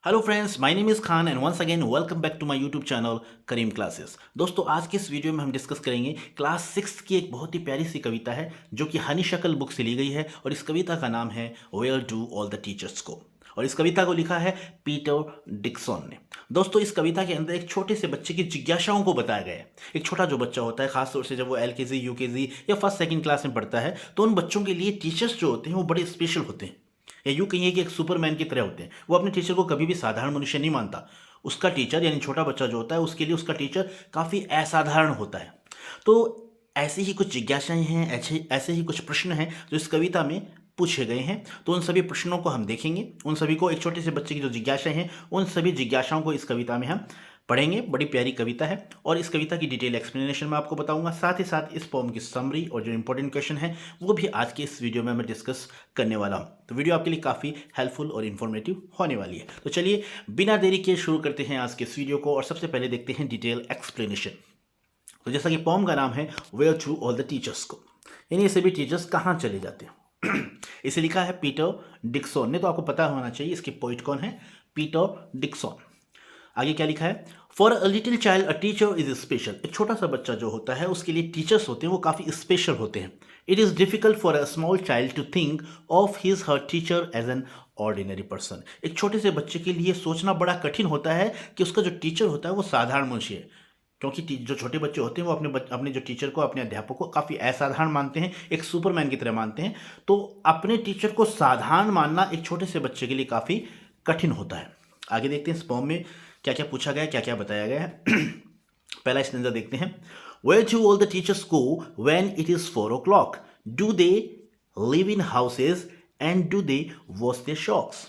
Hello friends, my name is Khan and once again welcome back to my YouTube channel Karim classes. दोस्तों, आज के इस video में हम डिस्कस करेंगे क्लास सिक्स की एक बहुत ही प्यारी सी कविता है जो कि हनी शक्ल बुक से ली गई है और इस कविता का नाम है where do all the teachers go. और इस कविता को लिखा है पीटर डिक्सन ने। दोस्तों, इस कविता के अंदर एक छोटे से बच्चे की जिज्ञासाओं को बताया गया है। एक छोटा जो बच्चा होता है, खासतौर से जब वो LKG UKG या फर्स्ट सेकंड क्लास में पढ़ता है, तो उन बच्चों के लिए टीचर्स जो होते हैं वो बड़े स्पेशल होते हैं, या यूँ कहिए कि एक सुपरमैन की तरह होते हैं। वो अपने टीचर को कभी भी साधारण मनुष्य नहीं मानता। उसका टीचर यानी छोटा बच्चा जो होता है, उसके लिए उसका टीचर काफ़ी असाधारण होता है। तो ऐसी ही कुछ जिज्ञासाएं हैं, ऐसे ऐसे ही कुछ प्रश्न हैं जो इस कविता में पूछे गए हैं। तो उन सभी प्रश्नों को हम देखेंगे, उन सभी को, एक छोटे से बच्चे की जो जिज्ञासाएं हैं उन सभी जिज्ञासाओं को इस कविता में हम पढ़ेंगे। बड़ी प्यारी कविता है और इस कविता की डिटेल एक्सप्लेनेशन मैं आपको बताऊंगा। साथ ही साथ इस पोम की समरी और जो इंपॉर्टेंट क्वेश्चन है वो भी आज के इस वीडियो में मैं डिस्कस करने वाला हूं। तो वीडियो आपके लिए काफ़ी हेल्पफुल और इन्फॉर्मेटिव होने वाली है। तो चलिए बिना देरी के शुरू करते हैं आज के इस वीडियो को और सबसे पहले देखते हैं डिटेल एक्सप्लेनेशन। तो जैसा कि पोम का नाम है where do all the teachers को, यानी ये सभी टीचर्स कहाँ चले जाते हैं। इसे लिखा है पीटर डिक्सन ने। तो आपको पता होना चाहिए इसके पोइट कौन है, पीटर डिक्सन। आगे क्या लिखा है, for a little child a teacher is special. एक छोटा सा बच्चा जो होता है उसके लिए टीचर्स होते हैं वो काफ़ी स्पेशल होते हैं। It is difficult for a small child to think of his her teacher as an ordinary person. एक छोटे से बच्चे के लिए सोचना बड़ा कठिन होता है कि उसका जो टीचर होता है वो साधारण मनुष्य है, क्योंकि जो छोटे बच्चे होते हैं वो अपने जो टीचर को, अपने अध्यापक को काफ़ी असाधारण मानते हैं, एक सुपरमैन की तरह मानते हैं। तो अपने टीचर को साधारण मानना एक छोटे से बच्चे के लिए काफ़ी कठिन होता है। आगे देखते हैं इस पोम में क्या क्या पूछा गया है, क्या क्या बताया गया है। पहला स्टैंजा देखते हैं। Where do all the teachers go when it is 4 o'clock? Do they live in houses and do they wash their socks?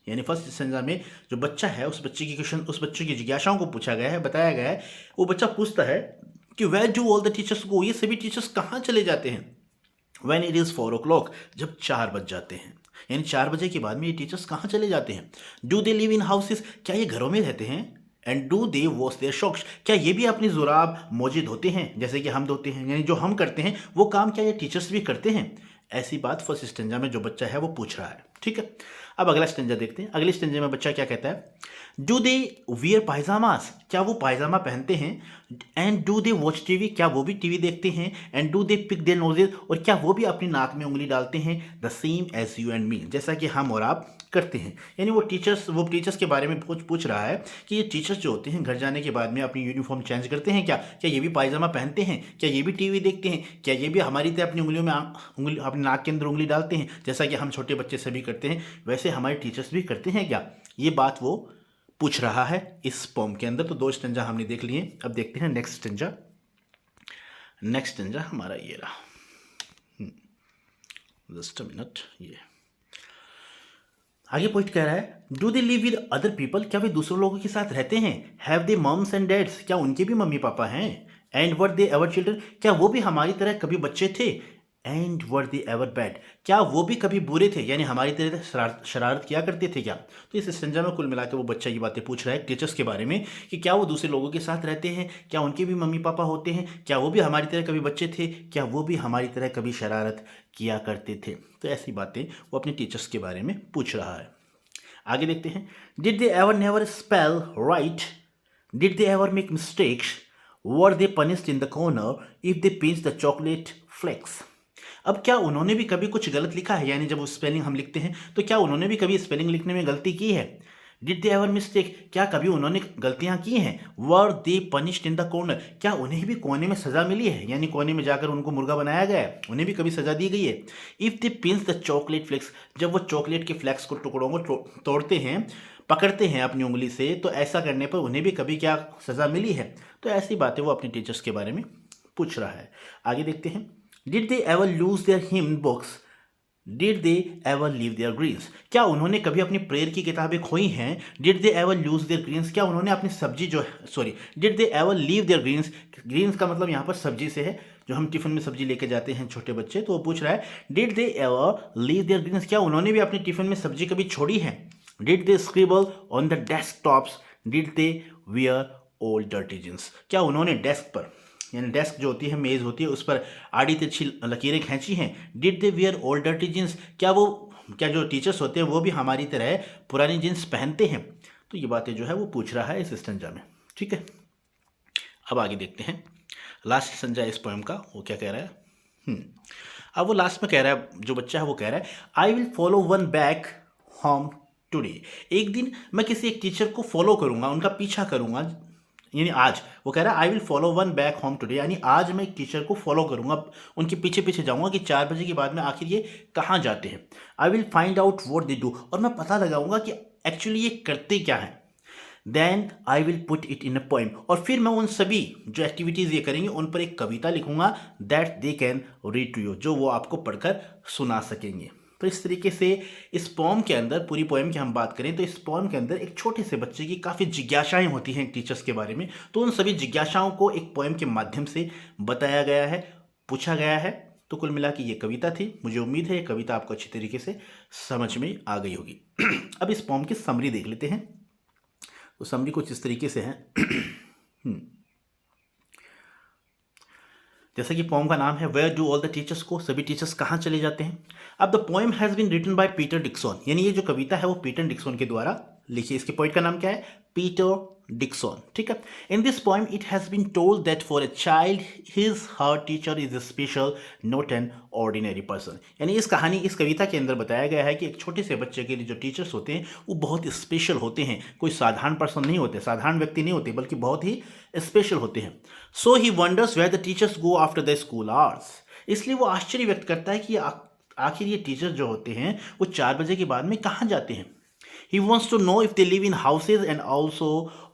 यानी फर्स्ट स्टैंजा में जो बच्चा है उस बच्चे की जिज्ञासाओं को पूछा गया है, बताया गया है। वो बच्चा पूछता है कि where do all the teachers go, ये सभी टीचर्स कहाँ चले जाते हैं। When it is 4 o'clock, जब 4 बज जाते हैं, यानी 4 बजे के बाद में ये टीचर्स कहाँ चले जाते हैं। Do they live in houses, क्या ये घरों में रहते हैं। And do they wash their socks, क्या ये भी अपनी जुराब मौजूद होते हैं जैसे कि हम धोते हैं, यानी जो हम करते हैं वो काम क्या ये टीचर्स भी करते हैं। ऐसी बात फर्स्ट स्टेंजा में जो बच्चा है वो पूछ रहा है। ठीक है, अब अगला स्टेंजा देखते हैं। अगले स्टेंजा में बच्चा क्या कहता है, डू दे वियर पायजामास, क्या वो पायजामा पहनते हैं। And do they watch TV, क्या वो भी टीवी देखते हैं। And do they pick their noses, और क्या वो भी अपनी नाक में उंगली डालते हैं। The same as you and me, जैसा कि हम और आप करते हैं। यानी वो टीचर्स के बारे में पूछ रहा है कि ये टीचर्स जो होते हैं घर जाने के बाद में अपनी यूनिफॉर्म चेंज करते हैं, क्या ये भी पायजामा पहनते हैं, क्या ये भी टीवी देखते हैं, क्या ये भी हमारी तरह अपनी उंगलियों में अपनी नाक के अंदर उंगली डालते हैं जैसा कि हम छोटे बच्चे सभी करते हैं, वैसे हमारे टीचर्स भी करते हैं क्या। ये बात वो पूछ रहा है इस पोम के अंदर। तो 2 स्टेंजा हमने देख लिए। अब देखते हैं नेक्स्ट स्टेंजा। नेक्स्ट स्टेंजा हमारा ये रहा। Just a minute. ये आगे पॉइंट कह रहा है, do they live with other people, क्या वे दूसरे लोगों के साथ रहते हैं। Have they mums and dads, क्या उनके भी मम्मी पापा हैं। And were they ever children, क्या वो भी हमारी तरह कभी बच्चे थे। And were they ever bad, क्या वो भी कभी बुरे थे, यानी हमारी तरह शरारत किया करते थे क्या। तो इस स्टेंजा में कुल मिलाकर वो बच्चा ये बातें पूछ रहा है टीचर्स के बारे में कि क्या वो दूसरे लोगों के साथ रहते हैं, क्या उनके भी मम्मी पापा होते हैं, क्या वो भी हमारी तरह कभी बच्चे थे, क्या वो भी हमारी तरह कभी शरारत किया करते थे। तो ऐसी बातें वो अपने टीचर्स के बारे में पूछ रहा है। आगे देखते हैं, did they ever never spell right, did they ever make mistakes, were they punished in the corner if they pinch the chocolate flakes. अब क्या उन्होंने भी कभी कुछ गलत लिखा है, यानी जब स्पेलिंग हम लिखते हैं तो क्या उन्होंने भी कभी स्पेलिंग लिखने में गलती की है। डिड दे एवर मिस्टेक, क्या कभी उन्होंने गलतियां की हैं। वर they punished in the corner, क्या उन्हें भी कोने में सजा मिली है, यानी कोने में जाकर उनको मुर्गा बनाया गया है, उन्हें भी कभी सजा दी गई है। If they pinch the chocolate flakes, जब वो चॉकलेट के फ्लेक्स को टुकड़ों को तोड़ते हैं, पकड़ते हैं अपनी उंगली से, तो ऐसा करने पर उन्हें भी कभी क्या सजा मिली है। तो ऐसी बातें वो अपने टीचर्स के बारे में पूछ रहा है। आगे देखते हैं, did they ever lose their hymn books, did they ever leave their greens, क्या उन्होंने कभी अपनी प्रेयर की किताबें खोई हैं। Did they ever lose their greens, क्या उन्होंने अपनी सब्जी did they ever leave their greens, greens का मतलब यहाँ पर सब्जी से है, जो हम टिफिन में सब्जी लेके जाते हैं छोटे बच्चे। तो वो पूछ रहा है did they ever leave their greens, क्या उन्होंने भी अपने टिफिन में सब्जी कभी छोड़ी है। Did they scribble on the desktops, did they wear old dirty jeans, क्या उन्होंने डेस्क पर, यानी डेस्क जो होती है, मेज़ होती है, उस पर आड़ी तिरछी लकीरें खींची हैं। Did they wear old dirty jeans, क्या जो टीचर्स होते हैं वो भी हमारी तरह पुरानी जींस पहनते हैं। तो ये बातें जो है वो पूछ रहा है इस स्टैंजा में। ठीक है, अब आगे देखते हैं लास्ट स्टैंजा इस पोएम का, वो क्या कह रहा है। अब वो लास्ट में कह रहा है, जो बच्चा है वो कह रहा है, I will follow one back home today. एक दिन मैं किसी एक टीचर को फॉलो करूंगा, उनका पीछा करूंगा, यानी आज वो कह रहा है I will follow one back home today, यानी आज मैं एक टीचर को फॉलो करूंगा, उनके पीछे पीछे जाऊंगा कि 4 बजे के बाद में आखिर ये कहाँ जाते हैं। I will find out what they do, और मैं पता लगाऊंगा कि एक्चुअली ये करते क्या है। Then I will put it in a poem, और फिर मैं उन सभी जो एक्टिविटीज़ ये करेंगे उन पर एक कविता लिखूंगा, that they can read to you, जो वो आपको पढ़कर सुना सकेंगे। तो इस तरीके से इस पोएम के अंदर, पूरी पोएम की हम बात करें तो इस पोएम के अंदर एक छोटे से बच्चे की काफ़ी जिज्ञासाएं होती हैं टीचर्स के बारे में, तो उन सभी जिज्ञासाओं को एक पोएम के माध्यम से बताया गया है, पूछा गया है। तो कुल मिला के ये कविता थी। मुझे उम्मीद है ये कविता आपको अच्छी तरीके से समझ में आ गई होगी। अब इस पोएम की समरी देख लेते हैं। तो समरी कुछ इस तरीके से है। जैसा कि पोएम का नाम है where do all the teachers go, सभी टीचर्स कहाँ चले जाते हैं। अब the poem has been written by Peter Dixon, यानी ये जो कविता है वो पीटर डिक्सन के द्वारा लिखी। इसके पोइट का नाम क्या है, पीटर डिक्सन। ठीक है, in this poem it has been told that for a child his her teacher is special, not an ordinary person. यानी इस कहानी, इस कविता के अंदर बताया गया है कि एक छोटे से बच्चे के लिए जो टीचर्स होते हैं वो बहुत स्पेशल होते हैं, कोई साधारण पर्सन नहीं होते, साधारण व्यक्ति नहीं होते, बल्कि बहुत ही स्पेशल होते हैं। So he wonders where the teachers go after the school hours, इसलिए वो आश्चर्य व्यक्त करता है कि आखिर ये टीचर्स जो होते हैं वो 4 बजे के बाद में कहाँ जाते हैं। He wants to know if they live in houses and also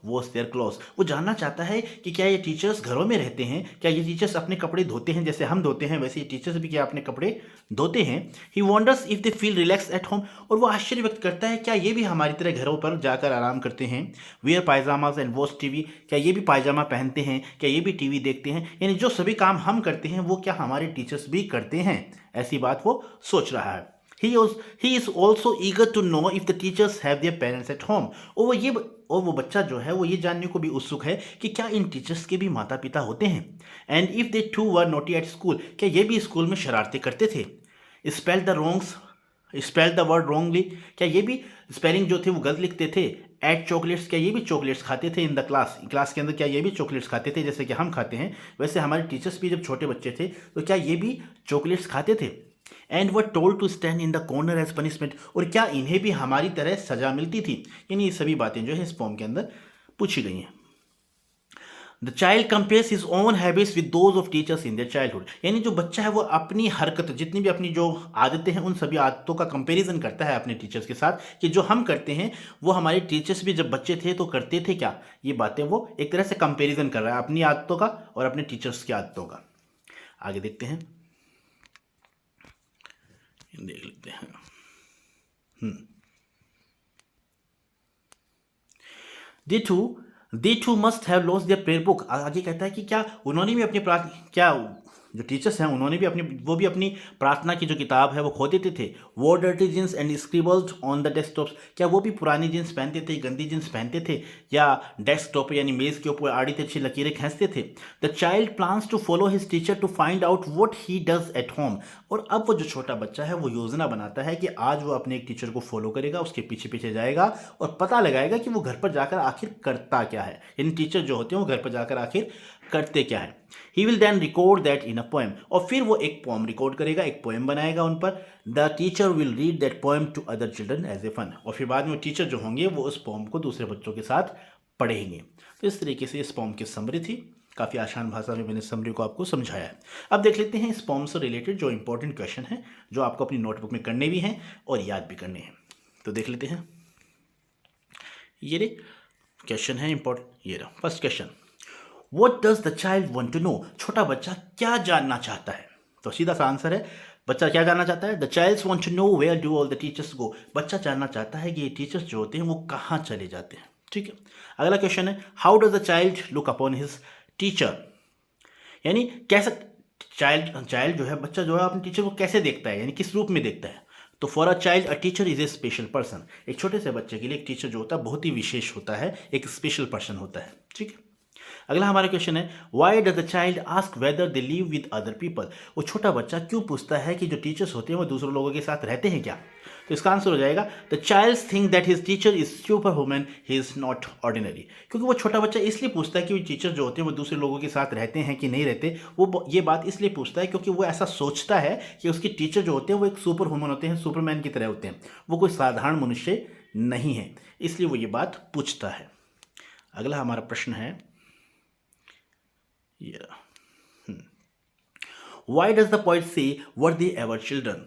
wash their clothes. वो जानना चाहता है कि क्या ये टीचर्स घरों में रहते हैं, क्या ये टीचर्स अपने कपड़े धोते हैं, जैसे हम धोते हैं वैसे ये टीचर्स भी क्या अपने कपड़े धोते हैं। He wonders if they feel relaxed at home. और वो आश्चर्य व्यक्त करता है क्या ये भी हमारी तरह घरों पर जाकर आराम करते हैं। Wear pajamas and watch TV. क्या ये भी पायजामा पहनते हैं, क्या ये भी टीवी देखते हैं, यानी जो सभी काम हम करते हैं वो क्या हमारे टीचर्स भी करते हैं, ऐसी बात वो सोच रहा है। He is also eager to know if the teachers have their parents at home. और वो बच्चा जो है वो ये जानने को भी उत्सुक है कि क्या इन टीचर्स के भी माता पिता होते हैं। And if they too were naughty at school, क्या ये भी स्कूल में शरारतें करते थे। Spell the word wrongly, क्या ये भी स्पेलिंग जो थे वो गलत लिखते थे। At chocolates, क्या ये भी चॉकलेट्स खाते थे। इन द क्लास के अंदर क्या ये भी चॉकलेट्स खाते थे जैसे कि हम खाते हैं, वैसे हमारे टीचर्स भी जब छोटे बच्चे थे तो क्या ये भी चॉकलेट्स खाते थे। And were told to stand in the corner as punishment, और क्या इन्हें भी हमारी तरह सजा मिलती थी। यानी ये सभी बातें जो है इस पोएम के अंदर पूछी गई हैं। The child compares his own habits with those of teachers in their childhood, यानी जो बच्चा है वो अपनी हरकत, जितनी भी अपनी जो आदतें हैं उन सभी आदतों का कंपैरिजन करता है अपने टीचर्स के साथ, कि जो हम करते हैं वो हमारे टीचर्स भी जब बच्चे थे तो करते थे क्या। ये बातें वो एक तरह से कंपैरिजन कर रहा है अपनी आदतों का और अपने टीचर्स की आदतों का। आगे देखते हैं, देख लेते हैं। They too must have lost their prayer book. आगे कहता है कि क्या उन्होंने भी अपनी क्या जो टीचर्स हैं उन्होंने भी अपनी प्रार्थना की जो किताब है वो खो देते थे। वो dirty jeans and scribbled on the desktops, क्या वो भी पुरानी जींस पहनते थे, गंदी जींस पहनते थे, या डेस्कटॉप यानी मेज़ के ऊपर आड़ी तिरछी लकीरें खींचते थे। The child plans to follow his teacher to find out what he does at home, और अब वो जो छोटा बच्चा है वो योजना बनाता है कि आज वो अपने एक टीचर को फॉलो करेगा, उसके पीछे पीछे जाएगा और पता लगाएगा कि वो घर पर जाकर आखिर करता क्या है, यानी टीचर जो होते हैं वो घर पर जाकर आखिर करते क्या है। He will then record that in a poem, और फिर वो एक पोएम रिकॉर्ड करेगा, एक पोएम बनाएगा उन पर। The teacher will read that poem to other children as a fun, और फिर बाद में टीचर जो होंगे वो उस पोएम को दूसरे बच्चों के साथ पढ़ेंगे। तो इस तरीके से इस पोएम की समरी थी, काफ़ी आसान भाषा में मैंने समरी को आपको समझाया है। अब देख लेते हैं इस पोएम से रिलेटेड जो इंपॉर्टेंट क्वेश्चन है जो आपको अपनी नोटबुक में करने भी हैं और याद भी करने हैं। तो देख लेते हैं, ये रे क्वेश्चन है इंपॉर्टेंट। ये रहा first question, What does the child want to know? छोटा बच्चा क्या जानना चाहता है। तो सीधा सा आंसर है, बच्चा क्या जानना चाहता है। The child want to know where do all the teachers go? बच्चा जानना चाहता है कि ये टीचर्स जो होते हैं वो कहाँ चले जाते हैं। ठीक है, अगला क्वेश्चन है, How does the child look upon his teacher? यानी कैसा चाइल्ड जो है, बच्चा जो है अपने टीचर को कैसे देखता है, यानी किस रूप में देखता है। तो for a child a teacher is a special person, एक छोटे से बच्चे के लिए एक टीचर जो होता है बहुत ही विशेष होता है, एक स्पेशल पर्सन होता है। ठीक है, अगला हमारा क्वेश्चन है, why does the child ask whether they live with other people? वो छोटा बच्चा क्यों पूछता है कि जो टीचर्स होते हैं वो दूसरे लोगों के साथ रहते हैं क्या। तो इसका आंसर हो जाएगा the child think that his teacher is super woman, he is not ordinary. क्योंकि वो छोटा बच्चा इसलिए पूछता है कि वो टीचर जो होते हैं वो दूसरे लोगों के साथ रहते हैं कि नहीं रहते, वो ये बात इसलिए पूछता है क्योंकि वो ऐसा सोचता है कि उसके टीचर जो होते हैं वो एक सुपर वुमन होते हैं, सुपरमैन की तरह होते हैं, वो कोई साधारण मनुष्य नहीं है, इसलिए वो ये बात पूछता है। अगला हमारा प्रश्न है Why does the poet say were they ever children?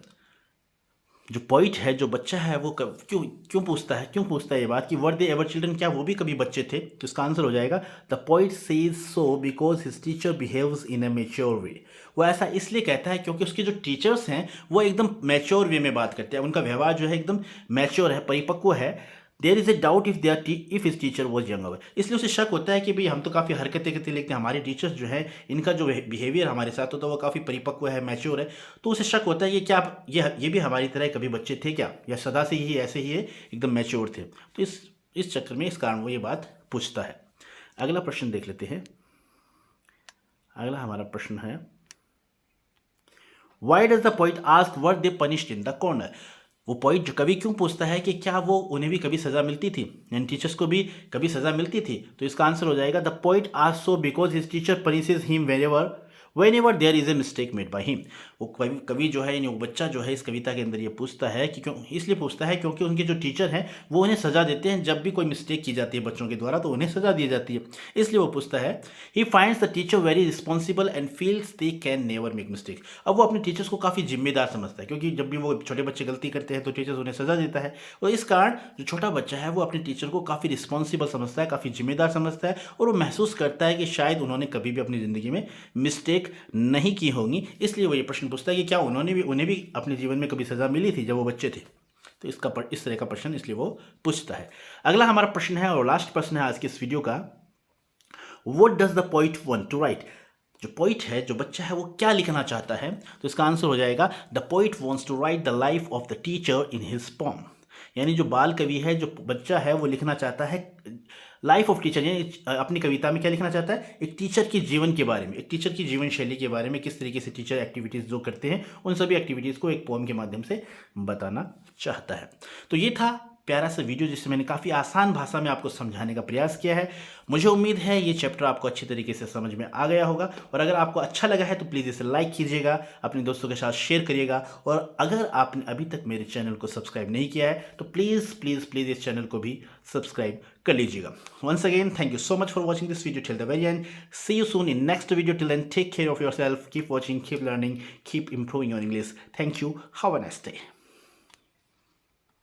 जो पोइट है, जो बच्चा है, वो क्यों क्यों पूछता है, ये बात कि वर दे एवर चिल्ड्रन, क्या वो भी कभी बच्चे थे? तो इसका आंसर हो जाएगा the poet says so because his teacher behaves in a mature way. वो ऐसा इसलिए कहता है क्योंकि उसके जो टीचर्स हैं वो एकदम मैच्योर वे में बात करते हैं, उनका व्यवहार जो है एकदम मैच्योर है, परिपक्व है। There is a doubt if his teacher was younger, इसलिए उसे शक होता है कि भाई हम तो काफ़ी हरकतें करते, लेकिन हमारे टीचर्स जो है इनका जो बिहेवियर हमारे साथ होता है वो काफ़ी परिपक्व है, मैच्योर है। तो उसे शक होता है कि क्या ये भी हमारी तरह कभी बच्चे थे क्या, या सदा से ही ऐसे ही है, एकदम मैच्योर थे। तो इस चक्कर में, इस कारण वो ये बात पूछता है। अगला प्रश्न देख लेते हैं। अगला हमारा प्रश्न है why does the poet ask were they punished in the corner. वो पॉइंट जो कवि क्यों पूछता है कि क्या वो उन्हें भी कभी सज़ा मिलती थी, यानी टीचर्स को भी कभी सज़ा मिलती थी? तो इसका आंसर हो जाएगा the poet asks so because his teacher punishes him whenever there is a mistake made by him। वो कवि जो है, यानी वो बच्चा जो है इस कविता के अंदर ये पूछता है कि क्यों, इसलिए पूछता है क्योंकि उनके जो टीचर हैं वो उन्हें सज़ा देते हैं, जब भी कोई मिस्टेक की जाती है बच्चों के द्वारा तो उन्हें सज़ा दी जाती है, इसलिए वो पूछता है। He finds the teacher very responsible and feels they can never make mistake. अब वो अपने टीचर्स को काफ़ी जिम्मेदार समझता है, क्योंकि जब भी वो छोटे बच्चे गलती करते हैं तो टीचर्स उन्हें सज़ा देता है, और इस कारण जो छोटा बच्चा है वो अपने टीचर को काफ़ी रिस्पॉन्सिबल समझता है, काफ़ी जिम्मेदार समझता है, और वो महसूस करता है कि शायद उन्होंने कभी भी अपनी ज़िंदगी में मिस्टेक नहीं की होंगी, इसलिए वो ये प्रश्न पूछता है कि क्या उन्हें भी अपने जीवन में कभी सज़ा मिली थी जब वो बच्चे थे। तो इस तरह का प्रश्न इसलिए वो पूछता है। अगला हमारा प्रश्न है और लास्ट प्रश्न है आज के इस वीडियो का, what does the poet want to write. जो पोइट है, जो बच्चा है, वो क्या लिखना चाहता है? तो इसका आंसर हो जाएगा the poet wants to write the life of the teacher in his poem. यानी जो बाल कवि है, जो बच्चा है, वो लिखना चाहता है लाइफ ऑफ टीचर, यानी अपनी कविता में क्या लिखना चाहता है? एक टीचर के जीवन के बारे में, एक टीचर की जीवन शैली के बारे में, किस तरीके से टीचर एक्टिविटीज़ जो करते हैं उन सभी एक्टिविटीज़ को एक पोम के माध्यम से बताना चाहता है। तो ये था प्यारा सा वीडियो जिससे मैंने काफ़ी आसान भाषा में आपको समझाने का प्रयास किया है। मुझे उम्मीद है ये चैप्टर आपको अच्छी तरीके से समझ में आ गया होगा, और अगर आपको अच्छा लगा है तो प्लीज़ इसे लाइक कीजिएगा, अपने दोस्तों के साथ शेयर करिएगा, और अगर आपने अभी तक मेरे चैनल को सब्सक्राइब नहीं किया है तो प्लीज़ प्लीज़ प्लीज़ इस चैनल को भी सब्सक्राइब कर लीजिएगा। Once again thank you so much for watching this video till the very end. See you soon in next video. Till then take care of yourself, keep watching, keep learning, keep improving your English. Thank you, have a nice day.